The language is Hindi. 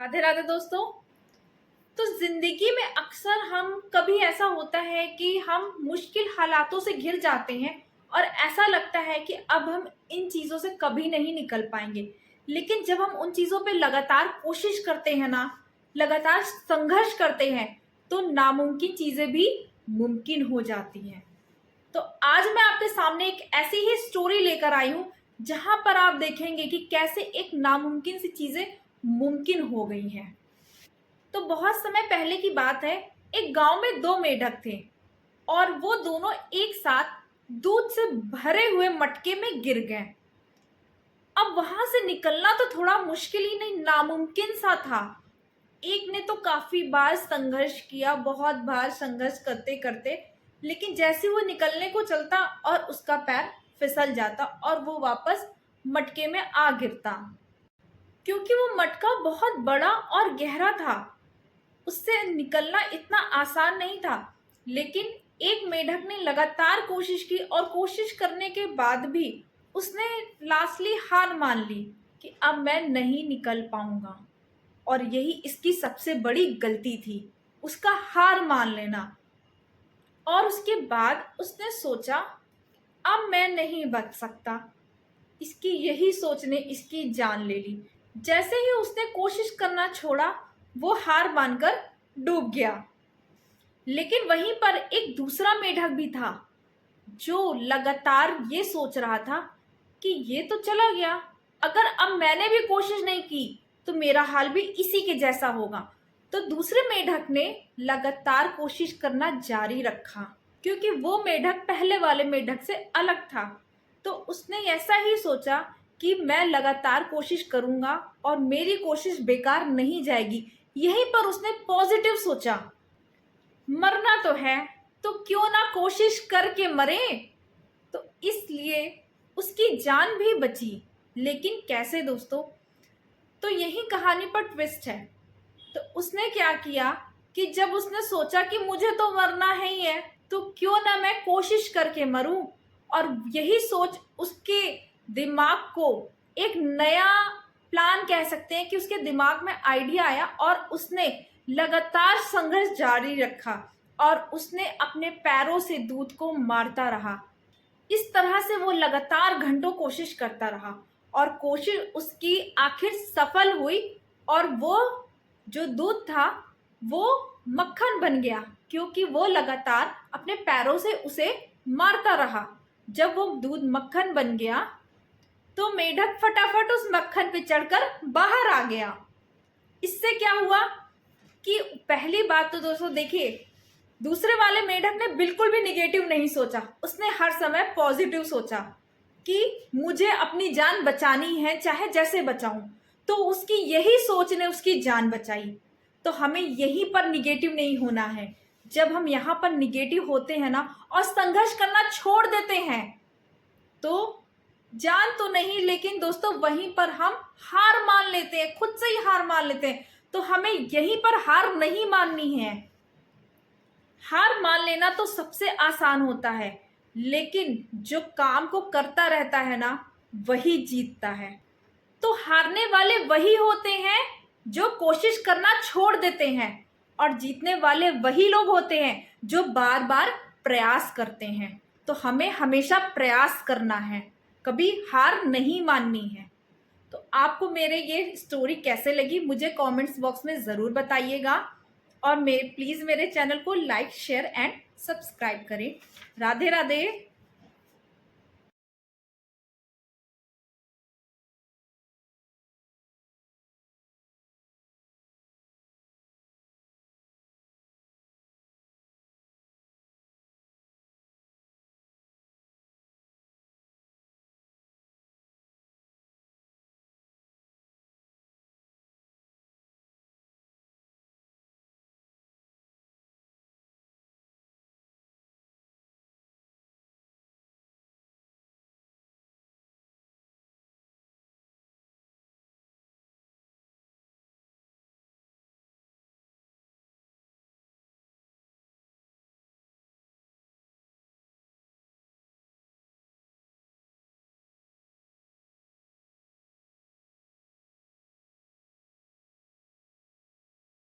राधे राधे दोस्तों। तो जिंदगी में अक्सर हम कभी ऐसा होता है कि हम मुश्किल हालातों से घिर जाते हैं और ऐसा लगता है कि अब हम इन चीज़ों से कभी नहीं निकल पाएंगे। लेकिन जब हम उन चीज़ों पे लगातार कोशिश करते हैं ना, लगातार संघर्ष करते हैं, तो नामुमकिन चीज़ें भी मुमकिन हो जाती हैं। तो आज मैं आपके सामने एक ऐसी ही स्टोरी लेकर आई हूँ जहां पर आप देखेंगे कि कैसे एक नामुमकिन सी चीज़ें मुमकिन हो गई हैं। तो बहुत समय पहले की बात है। एक गांव में दो मेढक थे और वो दोनों एक साथ दूध से भरे हुए मटके में गिर गए। अब वहां से निकलना तो थोड़ा मुश्किल ही नहीं, नामुमकिन सा था। एक ने तो काफी बार संघर्ष किया, बहुत बार संघर्ष करते करते, लेकिन जैसे वो निकलने को चलता और उसका पैर फिसल जाता और वो वापस मटके में आ गिरता। क्योंकि वो मटका बहुत बड़ा और गहरा था, उससे निकलना इतना आसान नहीं था। लेकिन एक मेढक ने लगातार कोशिश की और कोशिश करने के बाद भी उसने लास्टली हार मान ली कि अब मैं नहीं निकल पाऊंगा। और यही इसकी सबसे बड़ी गलती थी, उसका हार मान लेना। और उसके बाद उसने सोचा अब मैं नहीं बच सकता। इसकी यही सोच ने इसकी जान ले ली। जैसे ही उसने कोशिश करना छोड़ा, वो हार मानकर डूब गया। लेकिन वहीं पर एक दूसरा मेढक भी था जो लगातार ये सोच रहा था कि ये तो चला गया, अगर अब मैंने भी कोशिश नहीं की तो मेरा हाल भी इसी के जैसा होगा। तो दूसरे मेढक ने लगातार कोशिश करना जारी रखा, क्योंकि वो मेढक पहले वाले मेढक से अलग था। तो उसने ऐसा ही सोचा कि मैं लगातार कोशिश करूंगा और मेरी कोशिश बेकार नहीं जाएगी। यहीं पर उसने पॉजिटिव सोचा, मरना तो है तो क्यों ना कोशिश करके मरे। तो इसलिए उसकी जान भी बची। लेकिन कैसे दोस्तों? तो यही कहानी पर ट्विस्ट है। तो उसने क्या किया कि जब उसने सोचा कि मुझे तो मरना है ही है, तो क्यों ना मैं कोशिश करके मरूं। और यही सोच उसके दिमाग को एक नया प्लान कह सकते हैं कि उसके दिमाग में आइडिया आया और उसने लगातार संघर्ष जारी रखा और उसने अपने पैरों से दूध को मारता रहा। इस तरह से वो लगातार घंटों कोशिश करता रहा और कोशिश उसकी आखिर सफल हुई। और वो जो दूध था वो मक्खन बन गया, क्योंकि वो लगातार अपने पैरों से उसे मारता रहा। जब वो दूध मक्खन बन गया तो मेढक फटाफट उस मक्खन पे चढ़कर बाहर आ गया। इससे क्या हुआ कि पहली बात तो दोस्तों देखिए, दूसरे वाले मेढक ने बिल्कुल भी निगेटिव नहीं सोचा। उसने हर समय पॉजिटिव सोचा कि मुझे अपनी जान बचानी है, चाहे जैसे बचाऊं। तो उसकी यही सोच ने उसकी जान बचाई। तो हमें यहीं पर निगेटिव नहीं होना है। जब हम यहाँ पर निगेटिव होते हैं ना और संघर्ष करना छोड़ देते हैं, तो जान तो नहीं, लेकिन दोस्तों वहीं पर हम हार मान लेते हैं, खुद से ही हार मान लेते हैं। तो हमें यहीं पर हार नहीं माननी है। हार मान लेना तो सबसे आसान होता है, लेकिन जो काम को करता रहता है ना, वही जीतता है। तो हारने वाले वही होते हैं जो कोशिश करना छोड़ देते हैं, और जीतने वाले वही लोग होते हैं जो बार बार प्रयास करते हैं। तो हमें हमेशा प्रयास करना है, कभी हार नहीं माननी है। तो आपको मेरे ये स्टोरी कैसे लगी मुझे कमेंट्स बॉक्स में ज़रूर बताइएगा। और प्लीज़ मेरे चैनल को लाइक शेयर एंड सब्सक्राइब करें। राधे राधे।